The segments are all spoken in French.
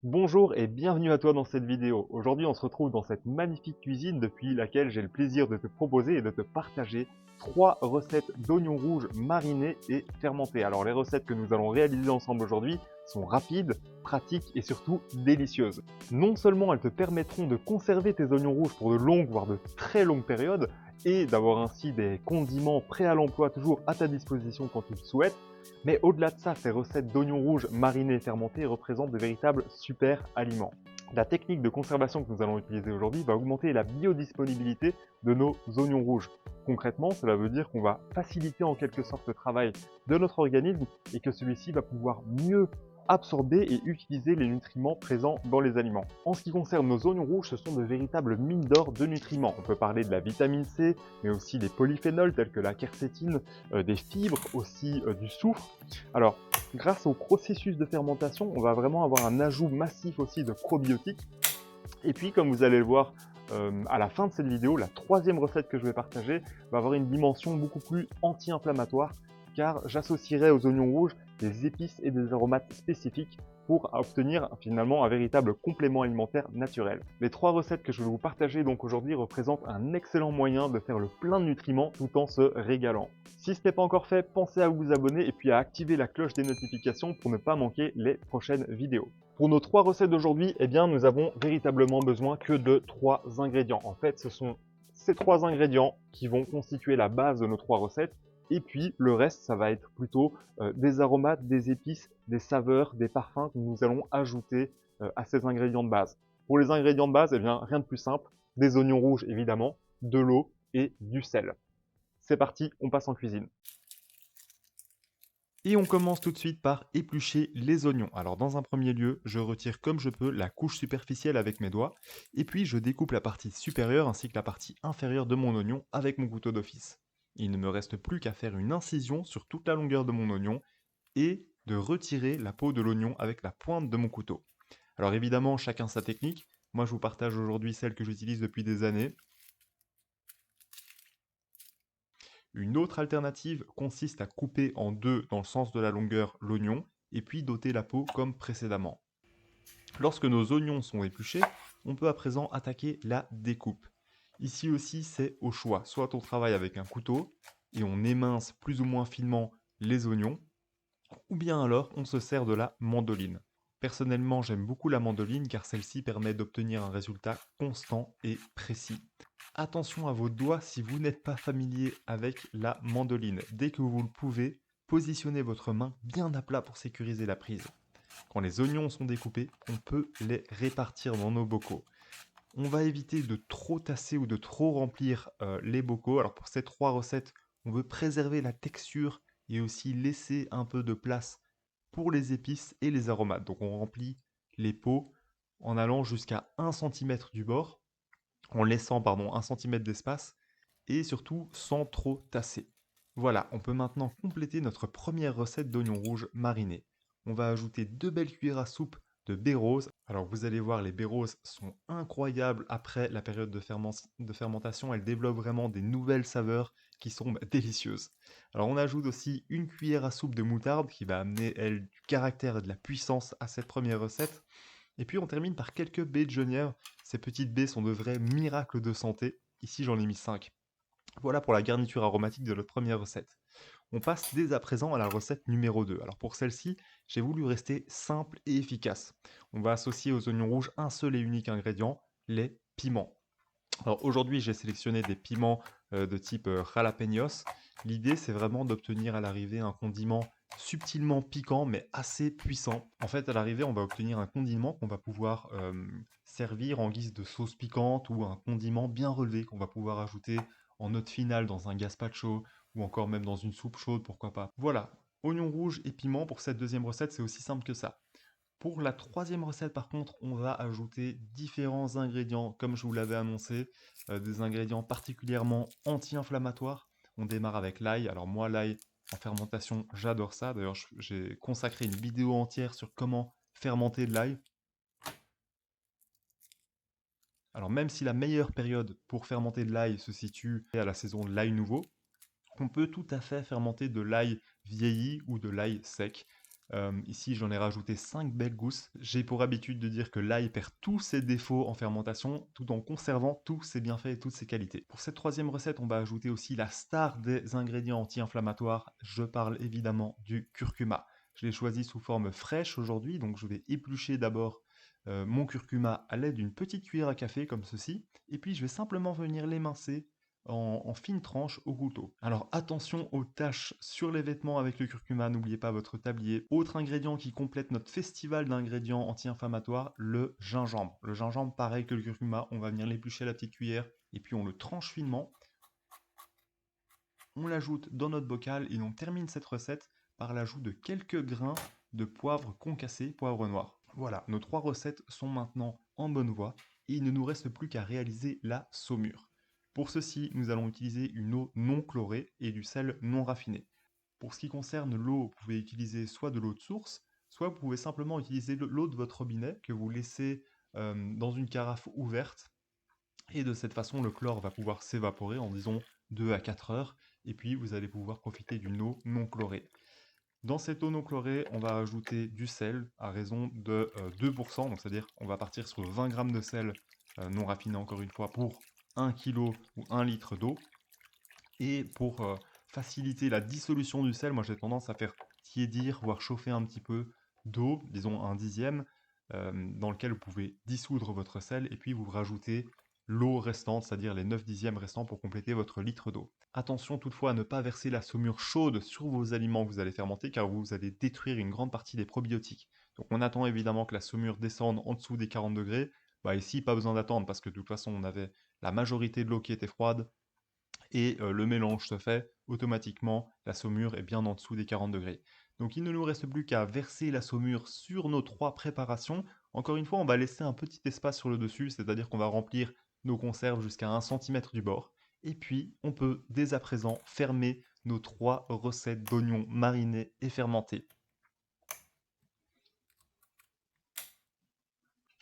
Bonjour et bienvenue à toi dans cette vidéo. Aujourd'hui, on se retrouve dans cette magnifique cuisine depuis laquelle j'ai le plaisir de te proposer et de te partager 3 recettes d'oignons rouges marinés et fermentés. Alors les recettes que nous allons réaliser ensemble aujourd'hui sont rapides, pratiques et surtout délicieuses. Non seulement elles te permettront de conserver tes oignons rouges pour de longues voire de très longues périodes et d'avoir ainsi des condiments prêts à l'emploi toujours à ta disposition quand tu le souhaites, mais au-delà de ça, ces recettes d'oignons rouges marinés et fermentés représentent de véritables super aliments. La technique de conservation que nous allons utiliser aujourd'hui va augmenter la biodisponibilité de nos oignons rouges. Concrètement, cela veut dire qu'on va faciliter en quelque sorte le travail de notre organisme et que celui-ci va pouvoir mieux absorber et utiliser les nutriments présents dans les aliments. En ce qui concerne nos oignons rouges, ce sont de véritables mines d'or de nutriments. On peut parler de la vitamine C, mais aussi des polyphénols tels que la quercétine, des fibres, aussi du soufre. Alors, grâce au processus de fermentation, on va vraiment avoir un ajout massif aussi de probiotiques. Et puis, comme vous allez le voir à la fin de cette vidéo, la troisième recette que je vais partager va avoir une dimension beaucoup plus anti-inflammatoire, car j'associerai aux oignons rouges des épices et des aromates spécifiques pour obtenir finalement un véritable complément alimentaire naturel. Les 3 recettes que je vais vous partager donc aujourd'hui représentent un excellent moyen de faire le plein de nutriments tout en se régalant. Si ce n'est pas encore fait, pensez à vous abonner et puis à activer la cloche des notifications pour ne pas manquer les prochaines vidéos. Pour nos 3 recettes d'aujourd'hui, eh bien, nous avons véritablement besoin que de 3 ingrédients. En fait, ce sont ces 3 ingrédients qui vont constituer la base de nos 3 recettes. Et puis, le reste, ça va être plutôt des aromates, des épices, des saveurs, des parfums que nous allons ajouter à ces ingrédients de base. Pour les ingrédients de base, eh bien, rien de plus simple. Des oignons rouges, évidemment, de l'eau et du sel. C'est parti, on passe en cuisine. Et on commence tout de suite par éplucher les oignons. Alors dans un premier lieu, je retire comme je peux la couche superficielle avec mes doigts, et puis je découpe la partie supérieure ainsi que la partie inférieure de mon oignon avec mon couteau d'office. Il ne me reste plus qu'à faire une incision sur toute la longueur de mon oignon et de retirer la peau de l'oignon avec la pointe de mon couteau. Alors évidemment, chacun sa technique. Moi, je vous partage aujourd'hui celle que j'utilise depuis des années. Une autre alternative consiste à couper en deux dans le sens de la longueur l'oignon et puis d'ôter la peau comme précédemment. Lorsque nos oignons sont épluchés, on peut à présent attaquer la découpe. Ici aussi, c'est au choix. Soit on travaille avec un couteau et on émince plus ou moins finement les oignons, ou bien alors on se sert de la mandoline. Personnellement, j'aime beaucoup la mandoline car celle-ci permet d'obtenir un résultat constant et précis. Attention à vos doigts si vous n'êtes pas familier avec la mandoline. Dès que vous le pouvez, positionnez votre main bien à plat pour sécuriser la prise. Quand les oignons sont découpés, on peut les répartir dans nos bocaux. On va éviter de trop tasser ou de trop remplir les bocaux. Alors pour ces 3 recettes, on veut préserver la texture et aussi laisser un peu de place pour les épices et les aromates. Donc on remplit les pots en allant jusqu'à 1 cm du bord, en laissant 1 cm d'espace et surtout sans trop tasser. Voilà, on peut maintenant compléter notre première recette d'oignons rouges marinés. On va ajouter 2 belles cuillères à soupe de baies roses. Alors vous allez voir, les baies roses sont incroyables après la période de fermentation. Elles développent vraiment des nouvelles saveurs qui sont délicieuses. Alors on ajoute aussi 1 cuillère à soupe de moutarde qui va amener, elle, du caractère et de la puissance à cette première recette. Et puis on termine par quelques baies de genièvre. Ces petites baies sont de vrais miracles de santé. Ici j'en ai mis 5. Voilà pour la garniture aromatique de notre première recette. On passe dès à présent à la recette numéro 2. Alors pour celle-ci, j'ai voulu rester simple et efficace. On va associer aux oignons rouges un seul et unique ingrédient, les piments. Alors aujourd'hui, j'ai sélectionné des piments de type jalapeños. L'idée, c'est vraiment d'obtenir à l'arrivée un condiment subtilement piquant, mais assez puissant. En fait, à l'arrivée, on va obtenir un condiment qu'on va pouvoir servir en guise de sauce piquante ou un condiment bien relevé qu'on va pouvoir ajouter en note finale dans un gazpacho ou encore même dans une soupe chaude, pourquoi pas. Voilà, oignons rouges et piments pour cette deuxième recette, c'est aussi simple que ça. Pour la troisième recette, par contre, on va ajouter différents ingrédients, comme je vous l'avais annoncé, des ingrédients particulièrement anti-inflammatoires. On démarre avec l'ail. Alors moi, l'ail en fermentation, j'adore ça. D'ailleurs, j'ai consacré une vidéo entière sur comment fermenter de l'ail. Alors même si la meilleure période pour fermenter de l'ail se situe à la saison de l'ail nouveau, on peut tout à fait fermenter de l'ail vieilli ou de l'ail sec. Ici, j'en ai rajouté 5 belles gousses. J'ai pour habitude de dire que l'ail perd tous ses défauts en fermentation, tout en conservant tous ses bienfaits et toutes ses qualités. Pour cette troisième recette, on va ajouter aussi la star des ingrédients anti-inflammatoires. Je parle évidemment du curcuma. Je l'ai choisi sous forme fraîche aujourd'hui, donc je vais éplucher d'abord mon curcuma à l'aide d'une petite cuillère à café comme ceci, et puis je vais simplement venir l'émincer en fines tranches au couteau. Alors attention aux taches sur les vêtements avec le curcuma, n'oubliez pas votre tablier. Autre ingrédient qui complète notre festival d'ingrédients anti-inflammatoires, le gingembre. Le gingembre, pareil que le curcuma, on va venir l'éplucher à la petite cuillère et puis on le tranche finement. On l'ajoute dans notre bocal et on termine cette recette par l'ajout de quelques grains de poivre concassé, poivre noir. Voilà, nos 3 recettes sont maintenant en bonne voie et il ne nous reste plus qu'à réaliser la saumure. Pour ceci, nous allons utiliser une eau non chlorée et du sel non raffiné. Pour ce qui concerne l'eau, vous pouvez utiliser soit de l'eau de source, soit vous pouvez simplement utiliser l'eau de votre robinet que vous laissez dans une carafe ouverte. Et de cette façon, le chlore va pouvoir s'évaporer en disons 2 à 4 heures. Et puis, vous allez pouvoir profiter d'une eau non chlorée. Dans cette eau non chlorée, on va ajouter du sel à raison de 2%, donc c'est-à-dire on va partir sur 20 g de sel non raffiné encore une fois pour 1 kg ou 1 litre d'eau. Et pour faciliter la dissolution du sel, moi j'ai tendance à faire tiédir, voire chauffer un petit peu d'eau, disons un dixième, dans lequel vous pouvez dissoudre votre sel et puis vous rajoutez l'eau restante, c'est-à-dire les 9 dixièmes restants pour compléter votre litre d'eau. Attention toutefois à ne pas verser la saumure chaude sur vos aliments que vous allez fermenter car vous allez détruire une grande partie des probiotiques. Donc on attend évidemment que la saumure descende en dessous des 40 degrés. Bah ici, pas besoin d'attendre parce que de toute façon on avait la majorité de l'eau qui était froide et le mélange se fait automatiquement, la saumure est bien en dessous des 40 degrés. Donc il ne nous reste plus qu'à verser la saumure sur nos 3 préparations. Encore une fois, on va laisser un petit espace sur le dessus, c'est-à-dire qu'on va remplir nos conserves jusqu'à 1 cm du bord. Et puis, on peut dès à présent fermer nos 3 recettes d'oignons marinés et fermentés.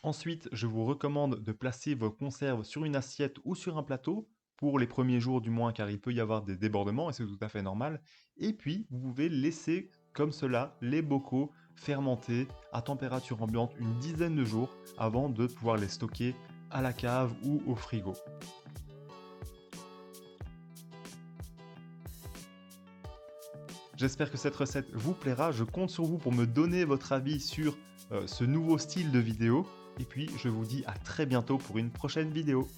Ensuite, je vous recommande de placer vos conserves sur une assiette ou sur un plateau, pour les premiers jours du moins, car il peut y avoir des débordements et c'est tout à fait normal. Et puis, vous pouvez laisser comme cela les bocaux fermenter à température ambiante une dizaine de jours avant de pouvoir les stocker à la cave ou au frigo. J'espère que cette recette vous plaira, je compte sur vous pour me donner votre avis sur ce nouveau style de vidéo. Et puis je vous dis à très bientôt pour une prochaine vidéo.